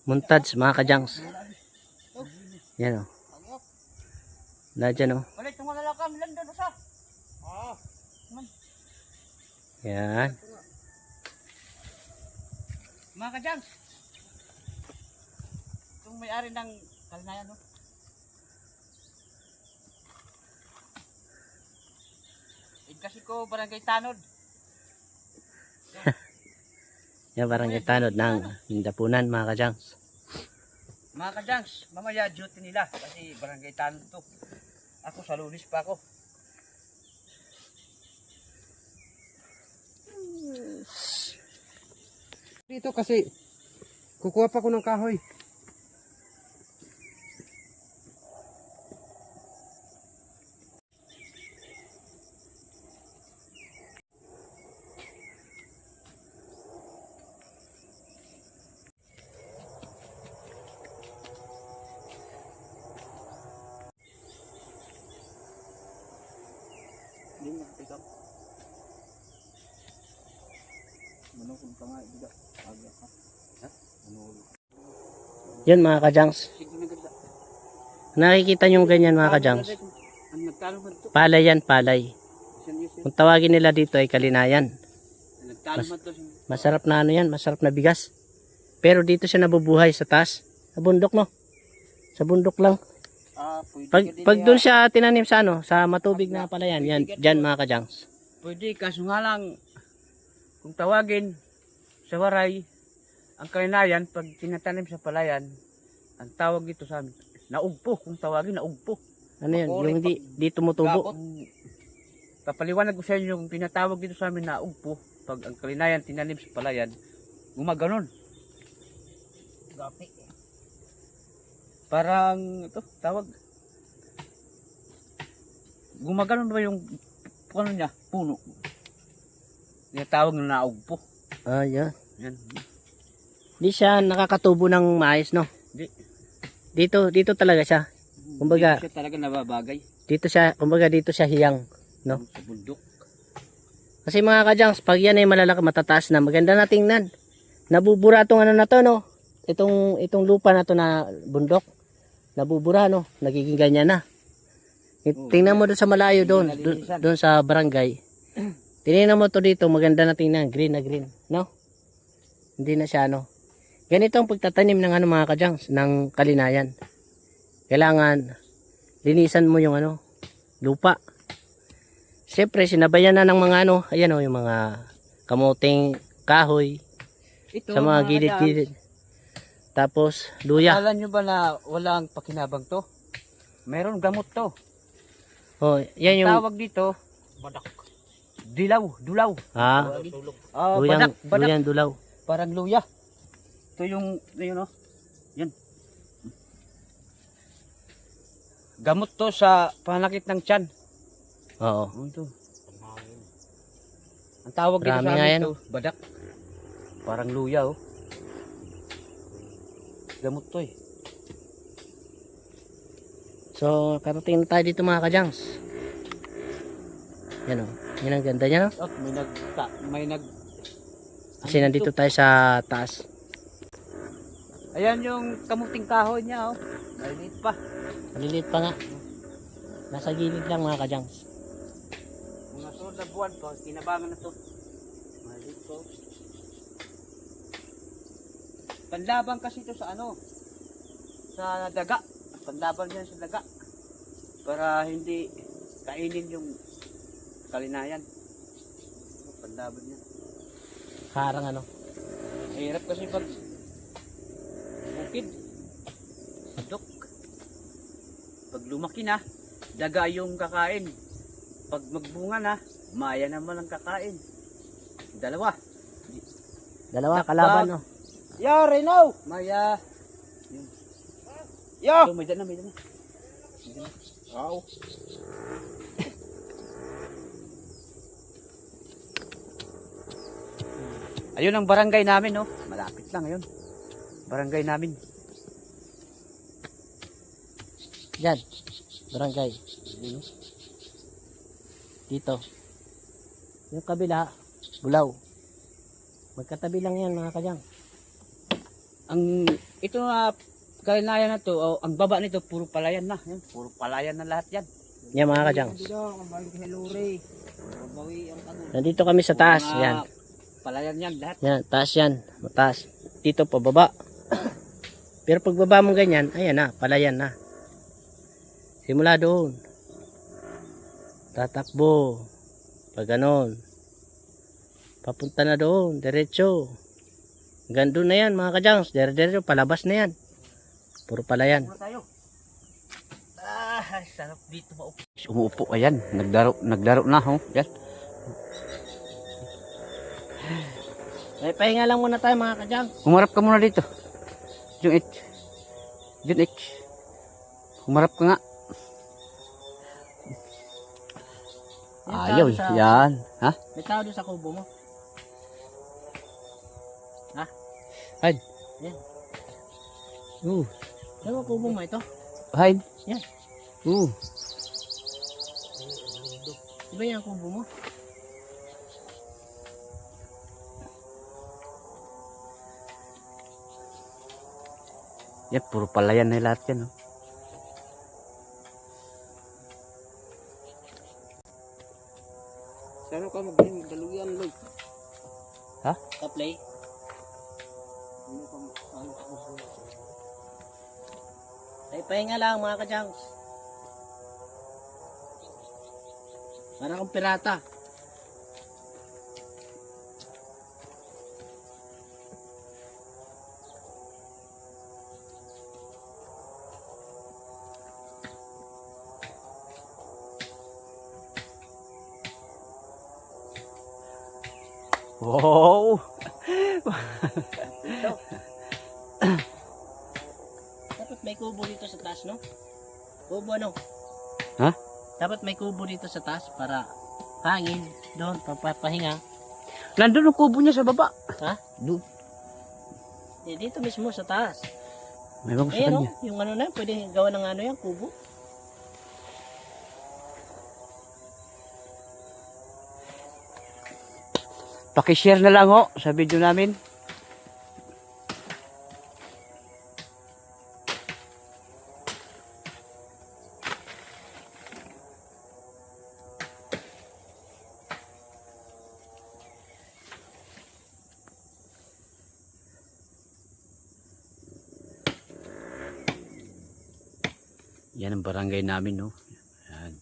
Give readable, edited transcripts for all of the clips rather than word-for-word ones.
Muntads mga kajangs. Yan o. Wala dyan o. Yan. Mga kajangs. Itong may-ari ng kalinayan no. Kasi ko barangay Tanod. Yan barangay Tanod ng Dapunan mga kajangs. Mga kajangs, mamaya duty nila kasi barangay Tanod to. Ako sa Lunis pa ako. Dito kasi kukuha pa ko ng kahoy. Yan mga kajangs. Nakikita nyo ganyan mga kajangs. Palay yan, palay. Kung tawagin nila dito ay kalinayan. Masarap na ano yan, masarap na bigas. Pero dito siya nabubuhay sa taas. Sa bundok no. Sa bundok lang. Pag doon siya tinanim sa ano, sa matubig na palayan, yan, dyan mga kajangs. Pwede, kaso nga lang, kung tawagin sa waray, ang kalinayan, pag tinatanim sa palayan, ang tawag dito sa amin, naugpo, kung tawagin, naugpo. Ano yun, yung di tumutubo. Papaliwanag ko sa inyo, yung tinatawag dito sa amin na ugpo, pag ang kalinayan tinanim sa palayan, gumaganon. Gapi. Parang, ito, tawag. Gumaganon ba yung, ano niya, puno? Tinatawag na naugpo. Ah, yan. Yan. Di siya nakakatubo ng maayos, no? Di. Dito talaga siya. Kumbaga, Dito siya talaga nababagay. Kumbaga dito siya hiyang, no? Sa bundok. Kasi mga kajangs, pag yan ay malalaki, matataas na, maganda na tingnan. Nabubura itong ano na to, no? Itong lupa na to na bundok. Nabubura, no? Nagiging ganyan na. Tingnan mo doon sa malayo doon sa barangay. Tingnan mo to dito, maganda na tingnan, green na green, no? Hindi na siya, no? Ganito ang pagtatanim ng ano mga kajangs, ng kalinayan. Kailangan linisan mo yung ano, lupa. Siyempre, sinabayan na ng mga ano, ayan o, yung mga kamuting kahoy. Ito, Sa mga gilid-gilid. Tapos, luya. Akala nyo ba na walang pakinabang to? Meron gamot to. Oh, yan yung Tawag dito, badak. Dulaw. Badak. luyang dulaw. Parang luya. Ito yung, yun o. Yan. Gamot to sa panakit ng tiyan. Oo. Ito. Ang tawag dito Marami sa nga amin yan. ito, badak. Parang luya oh. Gamot to eh. So, karating na tayo dito mga kajangs. Yan o. Yan ang ganda niya, no? Oh, may nag Kasi nandito tayo sa taas. Ayan yung kamuting kahoy niya oh. Maliliit pa. Maliliit pa nga. Nasa gilid lang mga kajangs. Mga sunod na buwan pa, kinabangan na to. Maliliit po. Panlaban kasi ito sa ano? Sa daga. Panlaban yan sa daga. Para hindi kainin yung kalinayan. Panlaban yan. Harang ano. Hirap kasi pag bukid. Dok. Pag lumaki na, daga yung kakain. Pag magbunga na, maya naman ang kakain. Dalawa. Dalawa kalaban, no? Yo, Reno! Maya. Yun. Yo! So, may dana. Wow. Ayun ang barangay namin, no? Malapit lang yun. Barangay namin. Yan. Barangay. Dito. Yung kabila, Bulaw. Magkatabi lang yan mga kajang. Ang ito na kalinayan na to, oh, ang baba nito puro palayan na. Yan, puro palayan na lahat yan. Yan mga kajangs. Dito, ang balik kay Lore. Bawi ang ano. Nandito kami sa taas. Mga Yan. Palayan yan lahat. Yan, taas yan. Mataas. Dito pababa. Pero pagbaba mo ganyan, ayan na, palayan na. Simula doon. Tatakbo. Pag ganon. Papunta na doon, diretso. Hanggang na yan mga kajangs. Diretso, palabas na yan. Puro palayan. Muna tayo. Sarap dito maupo. Umuupo, ayan. Nagdaro na, oh. Yan. Ay, pahinga lang muna tayo mga kajangs. Humarap ka muna dito. Yung H. Humarap ka nga. Ayaw, yan. Ha? May tao doon sa kubo mo. Ha? Hide. Yan. Oo. Ano kubo mo ito? Hide. Yan. Oo. Iba yan ang kubo mo? Yan, puro palayan na lahat yan, oh. Saan ka magaling daluyan, Loy? Ha? Ka-play? Ay, pahinga lang mga kajangs. Para kang pirata. Wow! Dapat may kubo dito sa taas, no? Kubo ano? Ha? Dapat may kubo dito sa taas para hangin doon, papahinga. Nandun ang kubo niya sa baba. Ha? Doon. Eh, dito mismo sa taas. May bago sa Eh, no? kanya. Yung ano na, pwede gawa ng ano yan, kubo. Pakishare na lang, ho, sa video namin. Yan ang barangay namin, no. Yan.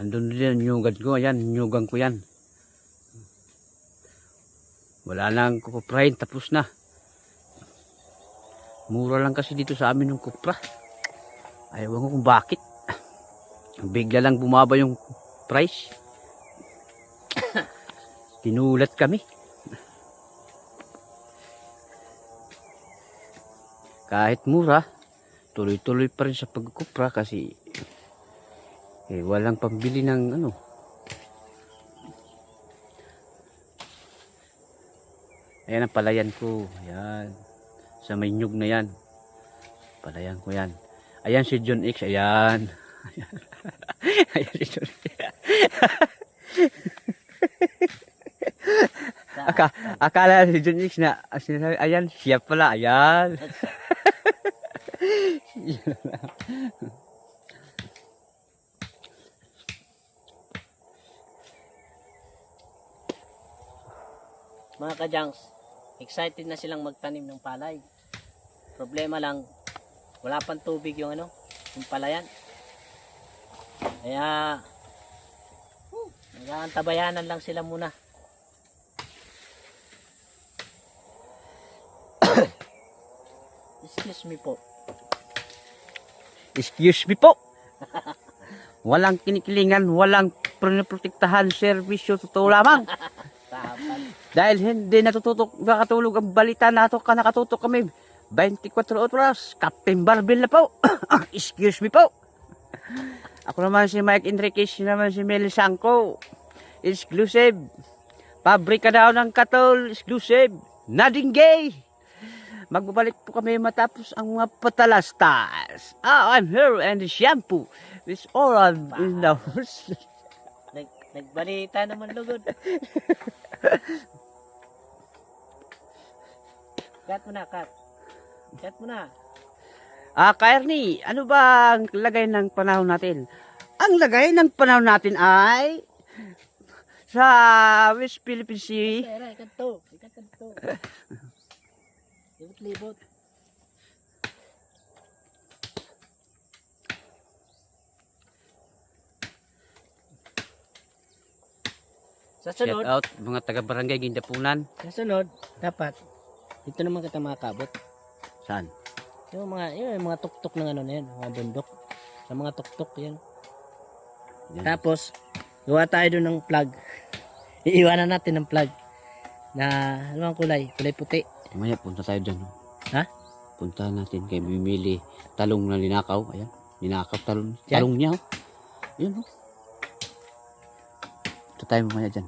Andun din yung nyugan ko. Ayan, nyugan ko yan. Wala nang kukuprahin. Tapos na. Mura lang kasi dito sa amin yung kupra. Ayaw ko kung bakit. Bigla lang bumaba yung price. Tinulat kami. Kahit mura, tuloy-tuloy pa rin sa pagkupra kasi walang pambili ng ano. Ayan ang palayan ko. Ayan. Sa may nyug na yan. Palayan ko yan. Ayan si John X. Ayan. Ayan si John X. Akala si John X na sinasabi, ayan, siya pala. Ayan. Mga kajangs, excited na silang magtanim ng palay. Problema lang, wala pang tubig yung ano, yung palayan. Kaya, nag-aantabayanan lang sila muna. Excuse me po. Excuse me po. Walang kinikilingan, walang protektahan, serbisyo, totoo lamang. Tapan. Dahil hindi nakatulog ang balita nato ka nakatutok kami 24 oras. Captain Barbel na po. Excuse me po. Ako naman si Mike Enriquez, naman si Mel Sangko. Exclusive. Pabrika daw ng katol. Exclusive. Nothing gay. Magbabalik po kami matapos ang mga patalastas. I'm here and the shampoo is all on in the house. Nagbalita naman lugod. Cut mo na, cut. Cut mo na. Kaerni, ano ba ang lagay ng panahon natin? Ang lagay ng panahon natin ay sa West Philippine Sea. Tara, ikat to. Ikat to. Libot-libot. Sa Shout sunod, out mga taga-barangay Gindapunan. dapat dito naman kita makakabot. Saan? Yung mga tuktok ng ano na yan, mga bundok. Sa mga tuktok yan. Yan. Tapos, gawa tayo doon ng plug. Iiwanan natin ng plug. Na, ano ang kulay? Kulay puti. Mamaya punta tayo dyan. No? Ha? Punta natin kay bimili talong na linakaw. Ayan. Linakaw talong. Yan? Talong niya. Oh. Ayan. Oh. Punta tayo mamaya dyan.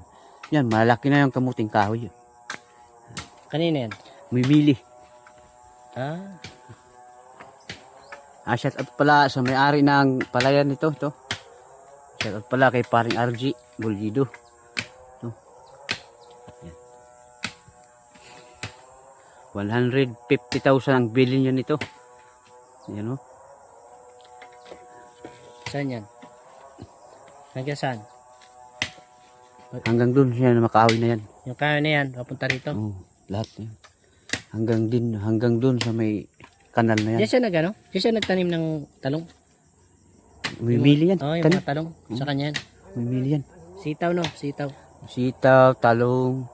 Yan. Malaki na yung kamuting kahoy. Yun. Kanina yan. Bimili. Ah, Shout out pala sa may-ari ng palayan nito. Ito. Shout out pala kay paring RG Bulgido. Ito. Yan. 150,000 ang bilhin niya nito. Ayan o. saan yan? Hanggang saan? Hanggang dun siya na makahoy na yan. Yung kayo na yan, papunta rito. Oh, lahat na yan. Hanggang dun sa may kanal na Diyan yan. siya diyan siya nagtanim ng talong. Mimili yan. Oo, yung Tanim. mga talong. Sa kanya yan. Mimili yan. Sitaw no, sitaw. Sitaw, talong,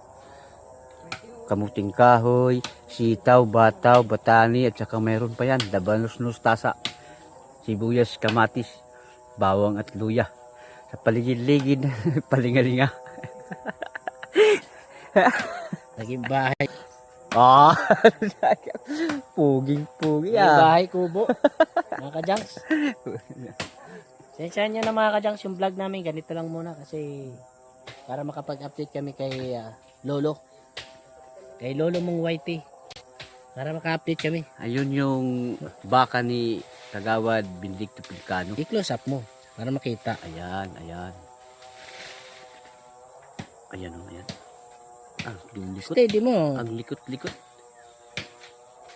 kamuting kahoy, sitaw, bataw, batani, at saka mayroon pa yan. Dabanos, nustasa, sibuyas, kamatis, bawang at luya. Sa paligid-ligid, palingalinga. Naging bahay. Ah, puging-pugi Naging ah. bahay kubo. Mga kajangs. Sensyahan nyo na mga kajangs yung vlog namin. Ganito lang muna kasi para makapag-update kami kay Lolo. Kay Lolo mong YT. Para maka-update kami. Ayun yung baka ni Kagawad Benedicto Pilcano. I-close up mo para makita. Ayan, ayan. Ayan o, ayan. Ah, yung likot. Steady mo. Ang likot-likot.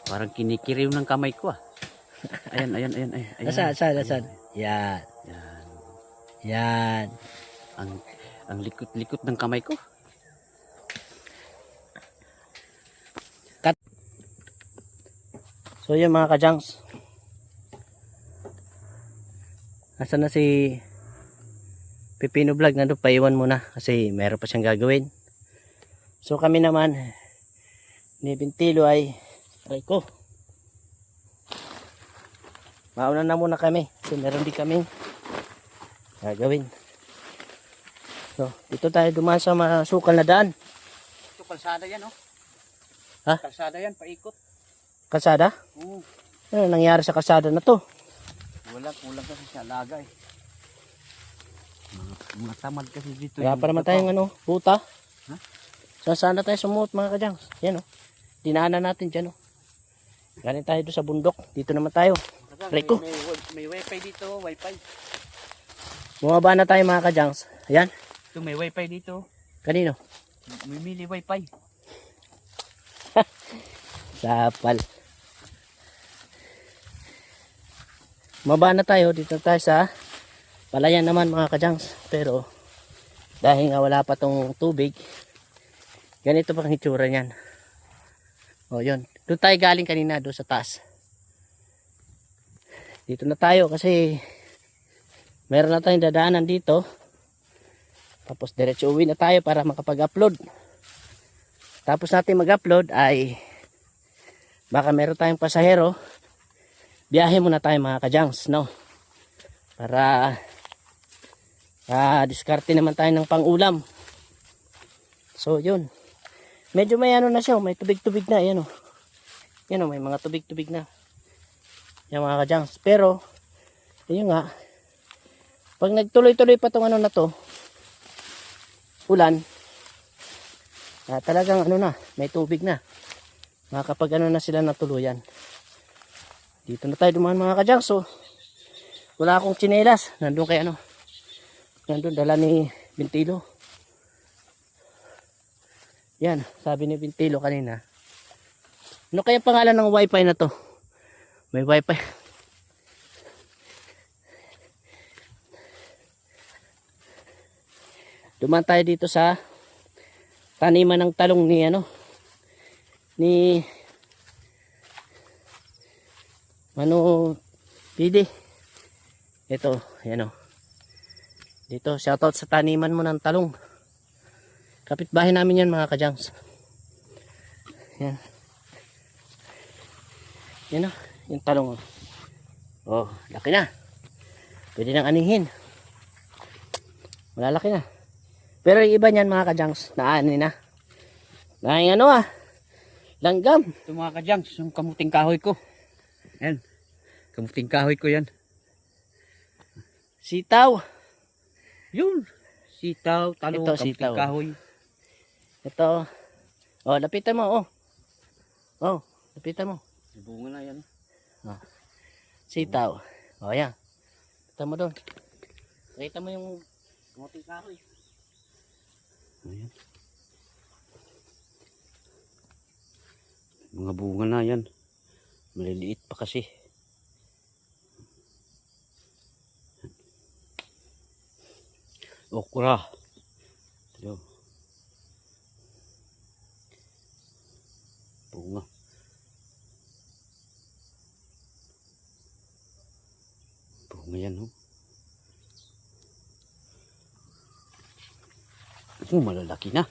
Parang kinikiriw ng kamay ko ah. Ayan, ayan, ayan, ayan. ayan. Nasaan? Yan. Ayan. Yan. Ang likot-likot ng kamay ko. So yun mga kajangs. Nasaan na si Pipino Vlog? Nandun, paiwan muna kasi meron pa siyang gagawin. So kami naman ni Bintilo ay aray ko. Mauna na muna kami kasi meron din kaming gagawin. So dito tayo dumaan sa masukal na daan. Ito, kalsada yan oh. Ha? Kalsada yan, paikot. Kalsada? Oo. Ano nangyari sa kalsada na to? Kulang kasi sa alaga eh. Mga tamad kasi dito. Kaya yung pa naman iba tayong ano, buta. Ha? So saan na tayo sumuot mga kajangs? Yan o. Dinaanan natin dyan o. Galing tayo doon sa bundok. Dito naman tayo. Reko. May wifi dito, wifi. Bumaba na tayo mga kajangs. Ayan. Ito may wifi dito. Kanino? Mimili wifi. Sapal. Bumaba na tayo. Dito tayo sa palayan naman mga kajangs. Pero dahil nga wala pa tong tubig, ganito pa ang itsura niyan. O yun. Doon tayo galing kanina doon sa taas. Dito na tayo kasi meron na tayong dadaanan dito. Tapos diretso uwi na tayo para makapag-upload. Tapos natin mag-upload ay baka meron tayong pasahero. Biyahe muna tayo mga kajangs, no? Para diskarte naman tayo ng pang-ulam. So yun. Medyo may ano na siya, may tubig-tubig na, yan o. Yan o, may mga tubig-tubig na. Yan mga kajangs. Pero, yun nga, pag nagtuloy-tuloy pa tong ano na to, ulan, talagang ano na, may tubig na. Makakapag ano na sila na tuluyan. Dito na tayo dumaan mga kajangs. So, wala akong tsinelas. Nandun kay ano, nandun dala ni Bintilo. Yan, sabi ni Bintilo kanina, Ano kaya pangalan ng wifi na to? May wifi. Dumaan tayo dito sa taniman ng talong ni ni Mano Pidi. Ito, yan o. Dito, shoutout sa taniman mo ng talong. Kapitbahay namin yan mga kajangs. Yan. Yan o, yung talong o. Oh, laki na. Pwede nang anihin. Malalaki na. Pero yung iba niyan mga kajangs, naani na. Naing langgam. Ito mga kajangs, yung kamuting kahoy ko. Yan. Kamuting kahoy ko yan. Sitaw. Yun. Sitaw, talong, Ito, kamuting sitaw. kahoy. Ito. Oh, lapitan mo. Oh. Oh, lapitan mo. Bunga na yan. Sitaw. Oh, yan. Lapitan mo doon. Nakita mo yung kamuting kahoy. Ayan. Mga bunga na yan. Maliliit pa kasi. Okra. Ito. Bunga. Bunga yan, oh. Malalaki na.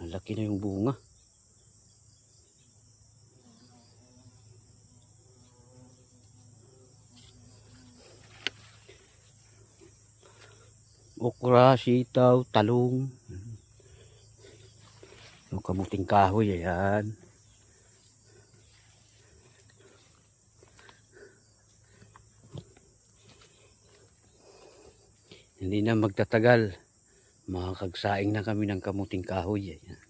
Malaki na yung bunga. Okra, sitaw, talong. Yung kamuting kahoy, ayan. Hindi na magtatagal. Makakagsaing na kami ng kamuting kahoy. Ayan.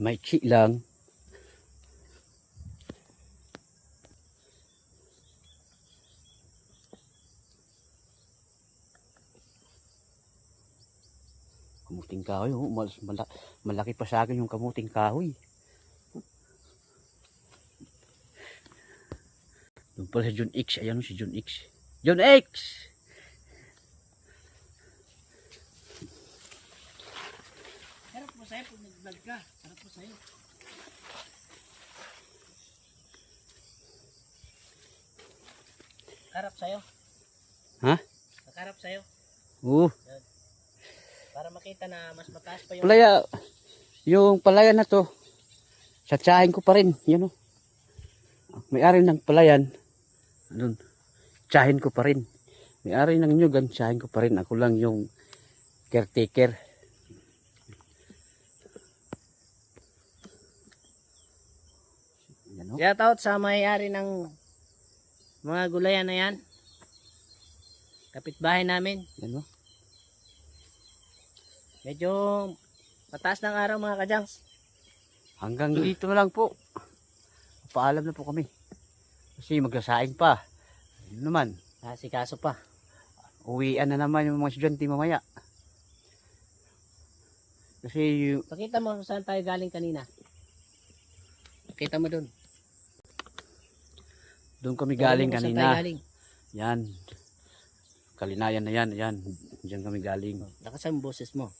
Maiksi lang. Kamuting kahoy, oh, malaki pa sa akin yung kamuting kahoy. Doon pala si John X. Ayan si John X. John X! Harap mo sa'yo pag nag-vlog ka. Harap mo sa'yo. Harap sa'yo. Ha? Nakarap sa'yo. Oo. Para makita na mas mataas pa yung... Palaya. Yung palaya na to. Satsahin ko pa rin. Yan o. May-ari ng palayan. Ano? Tsahin ko pa rin. May-ari ng nyugan. Tsahin ko pa rin. Ako lang yung caretaker. Yan o. Shout out sa may-ari ng mga gulayan na yan. Kapitbahay namin. Yan o. Medyo mataas ng araw mga kajangs. Hanggang dito na lang po. Paalam na po kami. Kasi magsasaing pa. Ano naman. Sikaso pa. Uwian na naman yung mga estudyante mamaya. Kasi Pakita mo saan tayo galing kanina. Pakita mo dun. doon kami galing Saan tayo kanina. galing? Yan. Kalinayan na yan. Yan. Diyan kami galing. Lakasan ang boses mo.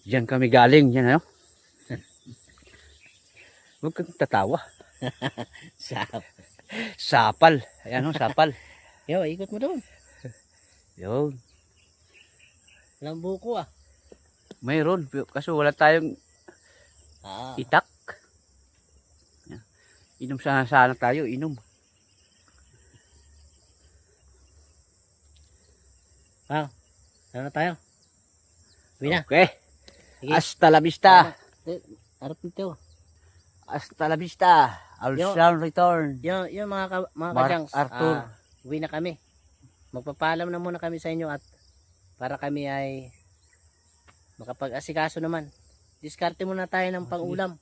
Diyan kami galing. Yan ano. Huwag kang tatawa. Sap. Sapal. Ayan o, sapal. Yo, ikot mo doon. Yun. Walang buko ah. Mayroon. Kaso wala tayong itak. Yan. Inom sana tayo. Inom. Ano na tayo? Uwi na. Okay. Sige. Hasta la vista. Harap nito. Hasta la vista. I'll Yo. shall return. Yung mga Mark kajangs. Arthur. Uwi na kami. Magpapaalam na muna kami sa inyo at para kami ay makapag-asikaso naman. Diskarte muna tayo ng pang-ulam.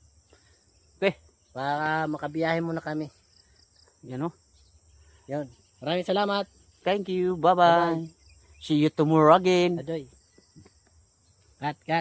Okay. Para makabiyahe muna kami. Yan o. Yun. Maraming salamat. Thank you. Bye-bye. See you tomorrow again. Adoy. Cut, cut.